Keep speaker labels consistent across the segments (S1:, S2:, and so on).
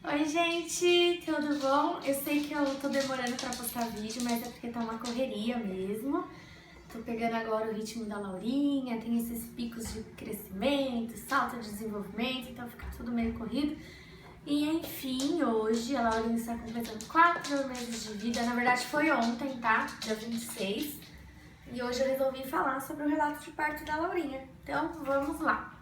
S1: Oi gente, tudo bom? Eu sei que eu tô demorando pra postar vídeo, mas é porque tá uma correria mesmo. Tô pegando agora o ritmo da Laurinha, tem esses picos de crescimento, salto de desenvolvimento, então fica tudo meio corrido. E enfim, hoje a Laurinha está completando 4 meses de vida, na verdade foi ontem, tá? Dia 26. E hoje eu resolvi falar sobre o relato de parto da Laurinha. Então vamos lá.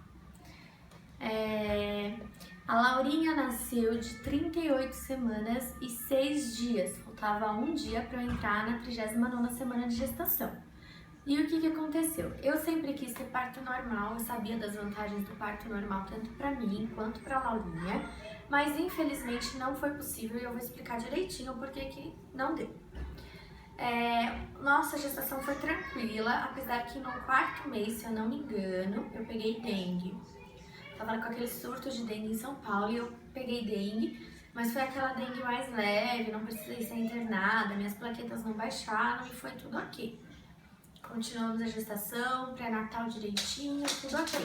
S1: A Laurinha nasceu de 38 semanas e 6 dias. Faltava um dia para eu entrar na 39ª semana de gestação. E o que aconteceu? Eu sempre quis ter parto normal, eu sabia das vantagens do parto normal tanto para mim quanto para a Laurinha, mas infelizmente não foi possível e eu vou explicar direitinho por que não deu. Nossa gestação foi tranquila, apesar que no 4º mês, se eu não me engano, eu peguei dengue. Tava com aquele surto de dengue em São Paulo e eu peguei dengue, mas foi aquela dengue mais leve, não precisei ser internada, minhas plaquetas não baixaram e foi tudo ok. Continuamos a gestação, pré-natal direitinho, tudo ok.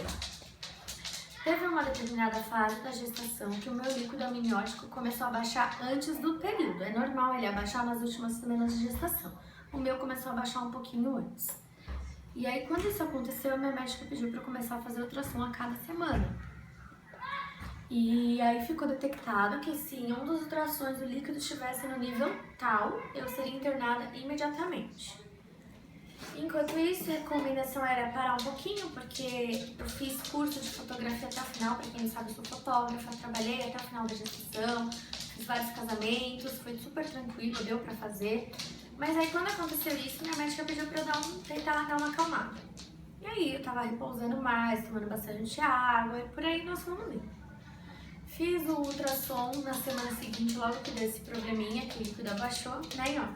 S1: Teve uma determinada fase da gestação que o meu líquido amniótico começou a baixar antes do período. É normal ele abaixar nas últimas semanas de gestação. O meu começou a baixar um pouquinho antes. E aí, quando isso aconteceu, minha médica pediu para eu começar a fazer ultrassom a cada semana. E aí ficou detectado que se em um dos ultrassons o líquido estivesse no nível tal, eu seria internada imediatamente. Enquanto isso, a recomendação era parar um pouquinho, porque eu fiz curso de fotografia até o final, para quem não sabe, eu sou fotógrafa, trabalhei até o final da gestação, fiz vários casamentos, foi super tranquilo, deu pra fazer. Mas aí quando aconteceu isso, minha médica pediu pra eu tentar dar uma acalmada. E aí eu tava repousando mais, tomando bastante água, e por aí nós fomos indo. Fiz o ultrassom na semana seguinte, logo que deu esse probleminha, que o líquido abaixou, né,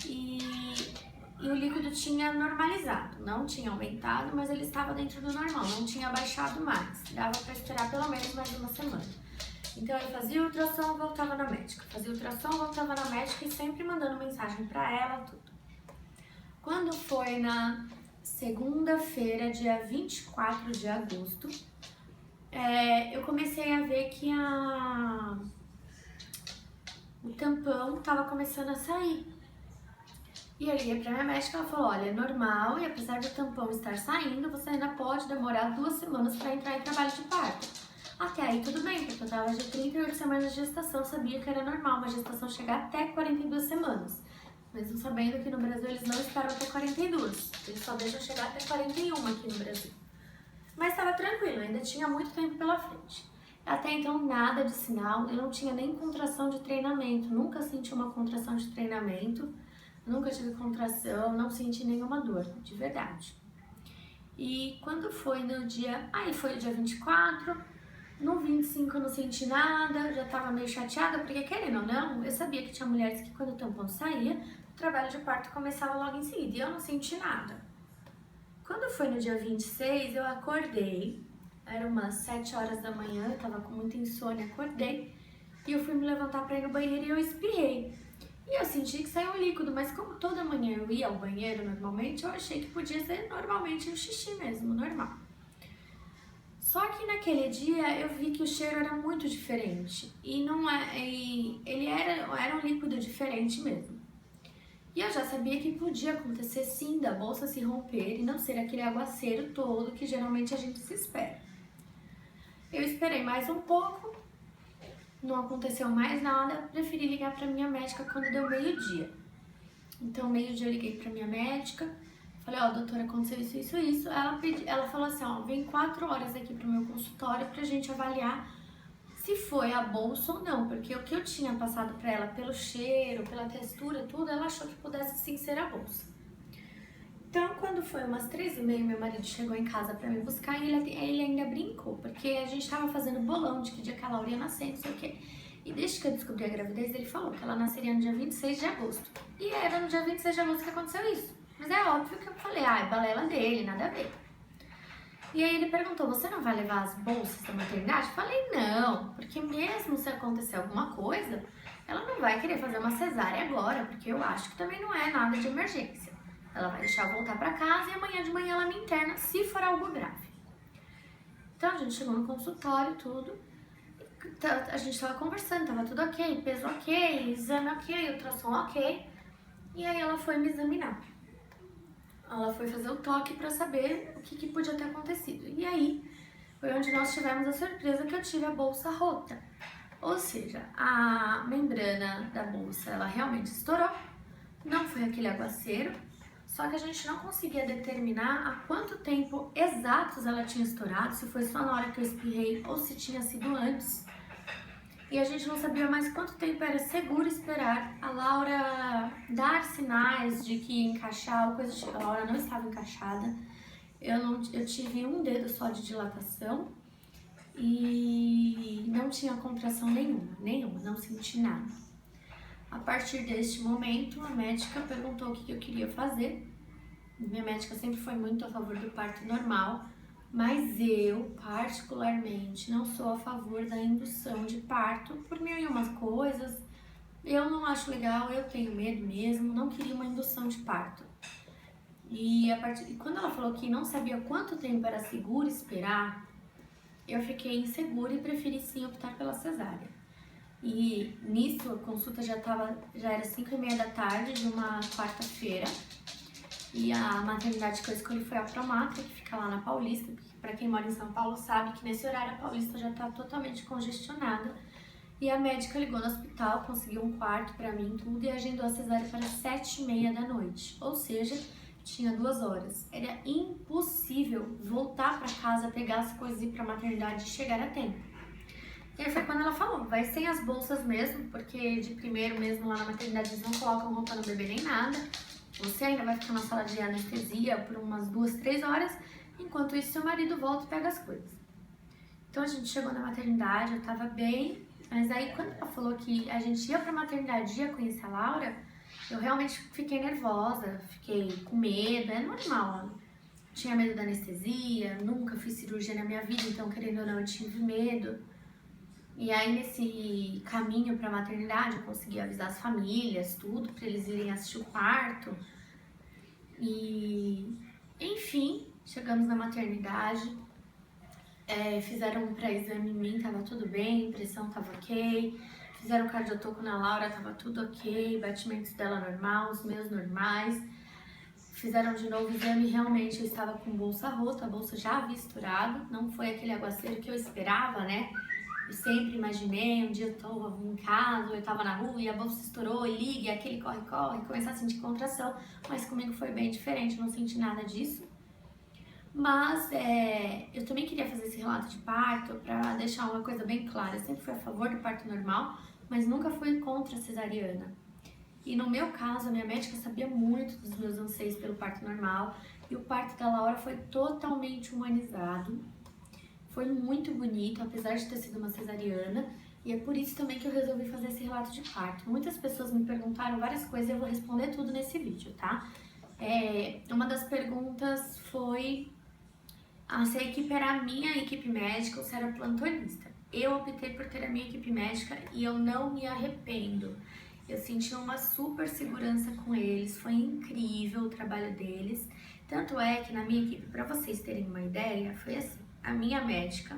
S1: e o líquido tinha normalizado, não tinha aumentado, mas ele estava dentro do normal, não tinha baixado mais. Dava para esperar pelo menos mais uma semana. Então eu fazia o ultrassom, voltava na médica, fazia o ultrassom, voltava na médica e sempre mandando mensagem para ela, tudo. Quando foi na segunda-feira, dia 24 de agosto, eu comecei a ver que o tampão estava começando a sair. E eu liguei pra minha médica, ela falou, olha, é normal e apesar do tampão estar saindo, você ainda pode demorar 2 semanas para entrar em trabalho de parto. Até aí tudo bem, porque eu tava de 38 semanas de gestação, sabia que era normal uma gestação chegar até 42 semanas. Mesmo sabendo que no Brasil eles não esperam até 42, eles só deixam chegar até 41 aqui no Brasil. Mas estava tranquilo, ainda tinha muito tempo pela frente. Até então nada de sinal, eu não tinha nem contração de treinamento, nunca senti uma contração de treinamento. Nunca tive contração, não senti nenhuma dor, de verdade. E quando foi no dia... Aí foi o dia 24, no 25 eu não senti nada, já tava meio chateada, porque querendo ou não, eu sabia que tinha mulheres que quando o tampão saía, o trabalho de parto começava logo em seguida, e eu não senti nada. Quando foi no dia 26, eu acordei, era umas 7 horas da manhã, eu tava com muita insônia, acordei, e eu fui me levantar pra ir no banheiro e eu espirrei. E eu senti que saiu um líquido, mas como toda manhã eu ia ao banheiro normalmente, eu achei que podia ser normalmente um xixi mesmo, normal. Só que naquele dia eu vi que o cheiro era muito diferente e ele era um líquido diferente mesmo. E eu já sabia que podia acontecer sim da bolsa se romper e não ser aquele aguaceiro todo que geralmente a gente se espera. Eu esperei mais um pouco. Não aconteceu mais nada, preferi ligar para minha médica quando deu meio-dia. Então, meio-dia eu liguei para minha médica, falei, ó, doutora, aconteceu isso. Ela falou assim, ó, vem 4 horas aqui pro meu consultório pra gente avaliar se foi a bolsa ou não, porque o que eu tinha passado para ela pelo cheiro, pela textura, tudo, ela achou que pudesse sim ser a bolsa. Então, quando foi umas 3h30, meu marido chegou em casa pra me buscar e ele ainda brincou, porque a gente tava fazendo bolão de que dia que a Laura ia nascer, não sei o quê. E desde que eu descobri a gravidez, ele falou que ela nasceria no dia 26 de agosto. E era no dia 26 de agosto que aconteceu isso. Mas é óbvio que eu falei, é balela dele, nada a ver. E aí ele perguntou, você não vai levar as bolsas da maternidade? Eu falei, não, porque mesmo se acontecer alguma coisa, ela não vai querer fazer uma cesárea agora, porque eu acho que também não é nada de emergência. Ela vai deixar eu voltar pra casa e amanhã de manhã ela me interna, se for algo grave. Então a gente chegou no consultório e tudo. A gente tava conversando, tava tudo ok, peso ok, exame ok, ultrassom ok. E aí ela foi me examinar. Ela foi fazer o toque pra saber o que podia ter acontecido. E aí foi onde nós tivemos a surpresa que eu tive a bolsa rota. Ou seja, a membrana da bolsa, ela realmente estourou. Não foi aquele aguaceiro, só que a gente não conseguia determinar há quanto tempo exatos ela tinha estourado, se foi só na hora que eu espirrei ou se tinha sido antes. E a gente não sabia mais quanto tempo era seguro esperar a Laura dar sinais de que ia encaixar ou coisa do tipo. A Laura não estava encaixada, eu tive um dedo só de dilatação e não tinha contração nenhuma, não senti nada. A partir deste momento, a médica perguntou o que eu queria fazer. Minha médica sempre foi muito a favor do parto normal, mas eu, particularmente, não sou a favor da indução de parto por mil e umas coisas. Eu não acho legal, eu tenho medo mesmo, não queria uma indução de parto. E quando ela falou que não sabia quanto tempo era seguro esperar, eu fiquei insegura e preferi sim optar pela cesárea. E nisso a consulta já era 5h30 da tarde de uma quarta-feira. E a maternidade que eu escolhi foi a Promatra, que fica lá na Paulista, porque para quem mora em São Paulo sabe que nesse horário a Paulista já está totalmente congestionada. E a médica ligou no hospital, conseguiu um quarto para mim, tudo, e agendou a cesárea para 7h30 da noite. Ou seja, tinha 2 horas. Era impossível voltar para casa, pegar as coisas, ir para a maternidade e chegar a tempo. E aí foi quando ela falou, vai sem as bolsas mesmo, porque de primeiro mesmo lá na maternidade eles não colocam roupa no bebê nem nada. Você ainda vai ficar na sala de anestesia por umas 2, 3 horas, enquanto isso seu marido volta e pega as coisas. Então a gente chegou na maternidade, eu tava bem, mas aí quando ela falou que a gente ia pra maternidade e ia conhecer a Laura, eu realmente fiquei nervosa, fiquei com medo, é normal. Tinha medo da anestesia, nunca fiz cirurgia na minha vida, então querendo ou não eu tive medo. E aí nesse caminho pra maternidade eu consegui avisar as famílias, tudo, pra eles irem assistir o parto. E enfim, chegamos na maternidade, fizeram um pré-exame em mim, tava tudo bem, pressão tava ok, fizeram cardiotoco na Laura, tava tudo ok, batimentos dela normal, os meus normais. Fizeram de novo o exame, realmente eu estava com bolsa rota, a bolsa já havia estourado, não foi aquele aguaceiro que eu esperava, né? Eu sempre imaginei, um dia eu estava em casa, eu estava na rua e a bolsa estourou e liga, aquele corre-corre, começar a sentir contração, mas comigo foi bem diferente, não senti nada disso. Mas eu também queria fazer esse relato de parto para deixar uma coisa bem clara, eu sempre fui a favor do parto normal, mas nunca fui contra a cesariana. E no meu caso, a minha médica sabia muito dos meus anseios pelo parto normal e o parto da Laura foi totalmente humanizado. Foi muito bonito, apesar de ter sido uma cesariana, e é por isso também que eu resolvi fazer esse relato de parto. Muitas pessoas me perguntaram várias coisas e eu vou responder tudo nesse vídeo, tá? Uma das perguntas foi se a equipe era a minha equipe médica ou se era plantonista. Eu optei por ter a minha equipe médica e eu não me arrependo. Eu senti uma super segurança com eles, foi incrível o trabalho deles. Tanto é que na minha equipe, para vocês terem uma ideia, foi assim. A minha médica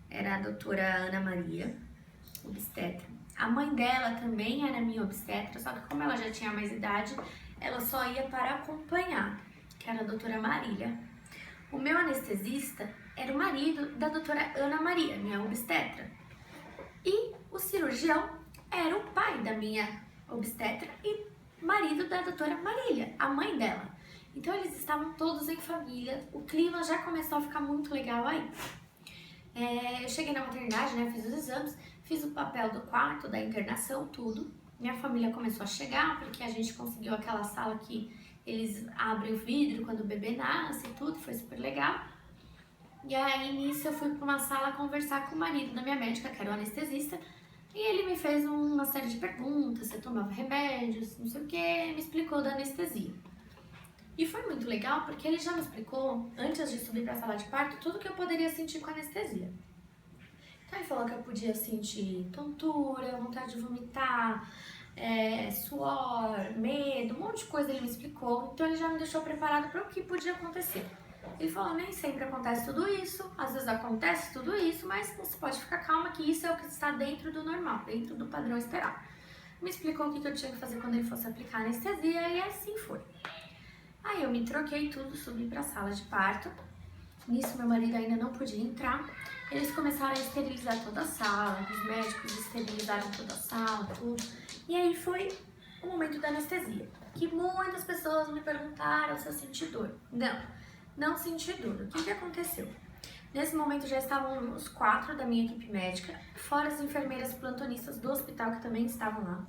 S1: era a doutora Ana Maria, obstetra. A mãe dela também era minha obstetra, só que como ela já tinha mais idade, ela só ia para acompanhar, que era a doutora Marília. O meu anestesista era o marido da doutora Ana Maria, minha obstetra. E o cirurgião era o pai da minha obstetra e marido da doutora Marília, a mãe dela. Então eles estavam todos em família, o clima já começou a ficar muito legal aí. Eu cheguei na maternidade, né, fiz os exames, fiz o papel do quarto, da internação, tudo. Minha família começou a chegar, porque a gente conseguiu aquela sala que eles abrem o vidro quando o bebê nasce e tudo, foi super legal. E aí nisso eu fui para uma sala conversar com o marido da minha médica, que era o anestesista, e ele me fez uma série de perguntas, se eu tomava remédios, não sei o que, me explicou da anestesia. E foi muito legal porque ele já me explicou, antes de subir para a sala de parto, tudo que eu poderia sentir com anestesia. Então ele falou que eu podia sentir tontura, vontade de vomitar, suor, medo, um monte de coisa ele me explicou. Então ele já me deixou preparado para o que podia acontecer. Ele falou, nem sempre acontece tudo isso, às vezes acontece tudo isso, mas você pode ficar calma que isso é o que está dentro do normal, dentro do padrão esperado. Me explicou o que eu tinha que fazer quando ele fosse aplicar anestesia e assim foi. Aí eu me troquei tudo, subi para a sala de parto. Nisso meu marido ainda não podia entrar. Eles começaram a esterilizar toda a sala, os médicos esterilizaram toda a sala, tudo. E aí foi o momento da anestesia, que muitas pessoas me perguntaram se eu senti dor. Não senti dor. O que aconteceu? Nesse momento já estavam os 4 da minha equipe médica, fora as enfermeiras plantonistas do hospital que também estavam lá.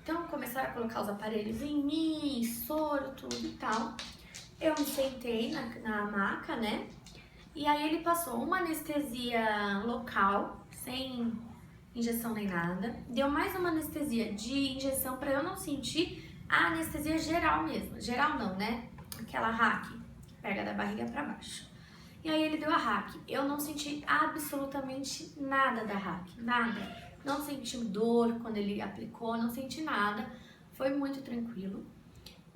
S1: Então começaram a colocar os aparelhos em mim, soro, tudo e tal. Eu me sentei na maca, né? E aí ele passou uma anestesia local, sem injeção nem nada. Deu mais uma anestesia de injeção para eu não sentir a anestesia geral mesmo. Geral não, né? Aquela hack, que pega da barriga para baixo. E aí ele deu a hack. Eu não senti absolutamente nada da hack, nada. Não senti dor quando ele aplicou, não senti nada. Foi muito tranquilo.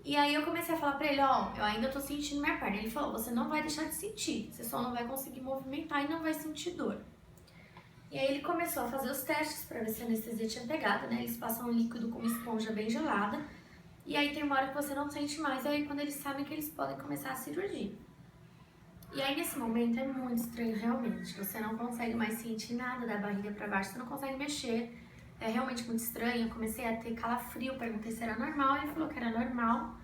S1: E aí eu comecei a falar pra ele, ó, eu ainda tô sentindo minha perna. Ele falou, você não vai deixar de sentir, você só não vai conseguir movimentar e não vai sentir dor. E aí ele começou a fazer os testes pra ver se a anestesia tinha pegado, né? Eles passam um líquido com uma esponja bem gelada. E aí tem uma hora que você não sente mais, e aí quando eles sabem que eles podem começar a cirurgia. E aí nesse momento é muito estranho realmente, você não consegue mais sentir nada da barriga pra baixo, você não consegue mexer. É realmente muito estranho, eu comecei a ter calafrio, perguntei se era normal, ele falou que era normal.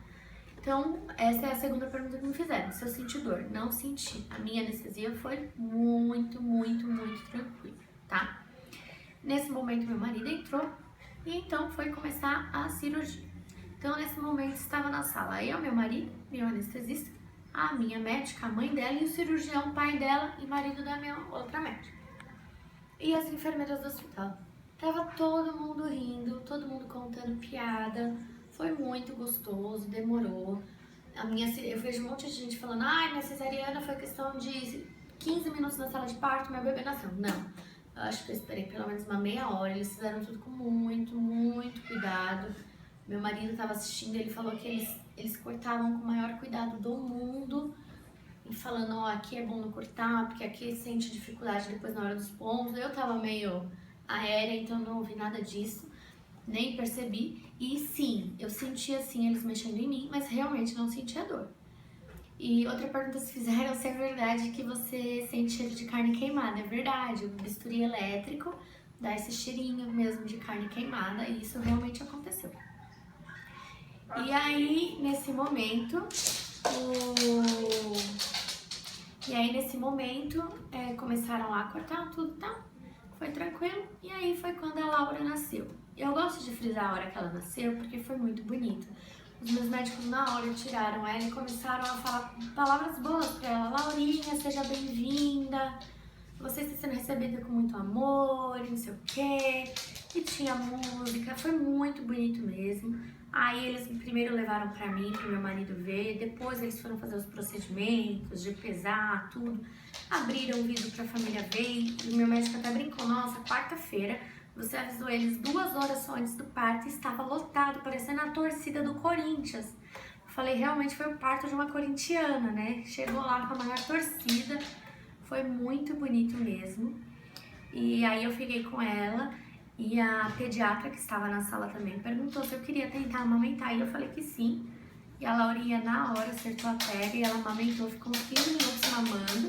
S1: Então, essa é a segunda pergunta que me fizeram, se eu senti dor. Não senti. A minha anestesia foi muito tranquila, tá? Nesse momento, meu marido entrou e então foi começar a cirurgia. Então, nesse momento, estava na sala eu, meu marido, meu anestesista, a minha médica, a mãe dela e o cirurgião, pai dela e marido da minha outra médica. E as enfermeiras do hospital. Tava todo mundo rindo, todo mundo contando piada. Foi muito gostoso, demorou. Eu vejo um monte de gente falando, ai, minha cesariana foi questão de 15 minutos na sala de parto, meu bebê nasceu. Não, eu acho que eu esperei pelo menos uma meia hora. Eles fizeram tudo com muito cuidado. Meu marido estava assistindo, ele falou que eles cortavam com o maior cuidado do mundo. E falando, ó, aqui é bom não cortar, porque aqui sente dificuldade depois na hora dos pontos. Eu tava meio aérea, então não ouvi nada disso, nem percebi. E sim, eu sentia assim eles mexendo em mim, mas realmente não sentia dor. E outra pergunta se fizeram se é verdade que você sente cheiro de carne queimada. É verdade, o bisturi elétrico dá esse cheirinho mesmo de carne queimada e isso realmente aconteceu. E aí, nesse momento, começaram lá a cortar tudo, tá? Foi tranquilo. E aí foi quando a Laura nasceu. Eu gosto de frisar a hora que ela nasceu porque foi muito bonito. Os meus médicos na hora tiraram ela e começaram a falar palavras boas pra ela. Laurinha, seja bem-vinda. Você está sendo recebida com muito amor, não sei o quê. E tinha música, foi muito bonito mesmo. Aí eles primeiro levaram pra mim, pro meu marido ver, depois eles foram fazer os procedimentos de pesar, tudo. Abriram o vidro pra família ver e o meu médico até brincou, nossa, quarta-feira você avisou eles 2 horas só antes do parto e estava lotado, parecendo a torcida do Corinthians. Eu falei, realmente foi o parto de uma corintiana, né? Chegou lá com a maior torcida, foi muito bonito mesmo. E aí eu fiquei com ela. E a pediatra que estava na sala também perguntou se eu queria tentar amamentar. E eu falei que sim. E a Laurinha na hora acertou a pega e ela amamentou, ficou uns 15 minutos mamando.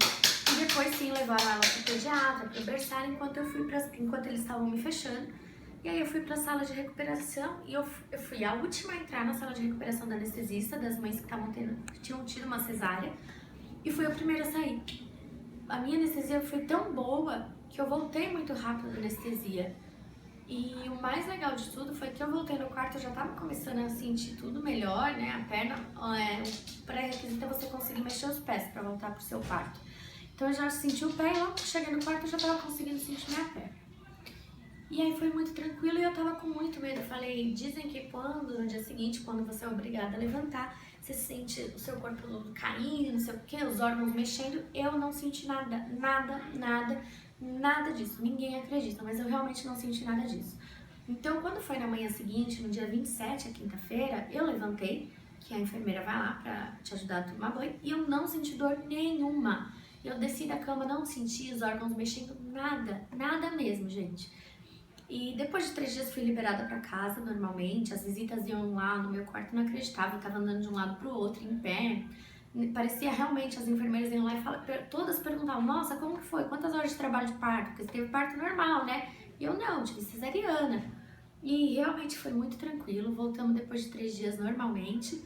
S1: E depois sim levaram ela pro pediatra, pro berçário, enquanto eles estavam me fechando. E aí eu fui pra sala de recuperação e eu fui a última a entrar na sala de recuperação da anestesista, das mães que tinham tido uma cesárea. E fui a primeira a sair. A minha anestesia foi tão boa que eu voltei muito rápido da anestesia. E o mais legal de tudo foi que eu voltei no quarto, eu já tava começando a sentir tudo melhor, né? A perna, o pré-requisito é você conseguir mexer os pés pra voltar pro seu quarto. Então eu já senti o pé e logo que cheguei no quarto eu já tava conseguindo sentir minha perna. E aí foi muito tranquilo e eu tava com muito medo. Eu falei, dizem que no dia seguinte, quando você é obrigada a levantar, você sente o seu corpo todo caindo, não sei o que, os órgãos mexendo. Eu não senti nada disso. Ninguém acredita, mas eu realmente não senti nada disso. Então, quando foi na manhã seguinte, no dia 27, a quinta-feira, eu levantei, que a enfermeira vai lá pra te ajudar a tomar banho, e eu não senti dor nenhuma. Eu desci da cama, não senti os órgãos mexendo, nada mesmo, gente. E depois de 3 dias fui liberada pra casa normalmente, as visitas iam lá no meu quarto, não acreditava, eu tava andando de um lado pro outro, em pé. Parecia realmente, as enfermeiras iam lá e todas perguntavam, nossa, como que foi? Quantas horas de trabalho de parto? Porque você teve parto normal, né? E eu não, tive cesariana. E realmente foi muito tranquilo, voltamos depois de 3 dias normalmente.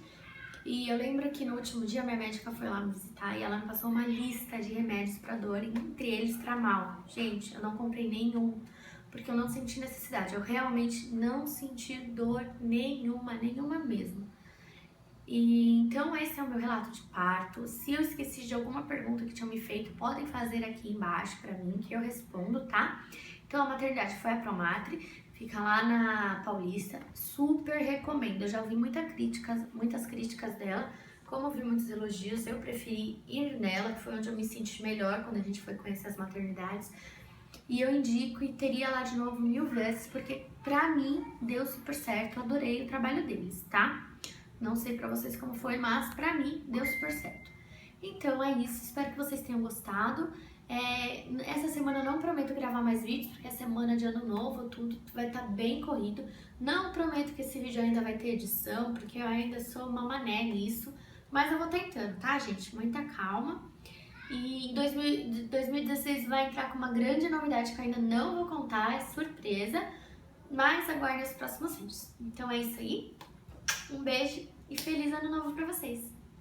S1: E eu lembro que no último dia minha médica foi lá me visitar e ela me passou uma lista de remédios para dor, entre eles Tramal. Gente, eu não comprei nenhum, porque eu não senti necessidade. Eu realmente não senti dor nenhuma mesmo. E então esse é o meu relato de parto. Se eu esqueci de alguma pergunta que tinham me feito, podem fazer aqui embaixo pra mim que eu respondo, tá? Então a maternidade foi a Promatre, fica lá na Paulista, super recomendo. Eu já ouvi muitas críticas dela, como eu vi muitos elogios, eu preferi ir nela, que foi onde eu me senti melhor quando a gente foi conhecer as maternidades. E eu indico e teria lá de novo 1000 vezes, porque pra mim deu super certo, eu adorei o trabalho deles, tá? Não sei pra vocês como foi, mas pra mim deu super certo. Então é isso, espero que vocês tenham gostado. Essa semana eu não prometo gravar mais vídeos, porque é semana de ano novo, tudo vai estar bem corrido. Não prometo que esse vídeo ainda vai ter edição, porque eu ainda sou uma mané nisso. Mas eu vou tentando, tá, gente? Muita calma. E em 2016 vai entrar com uma grande novidade que eu ainda não vou contar, é surpresa. Mas aguardem os próximos vídeos. Então é isso aí. Um beijo e feliz ano novo pra vocês!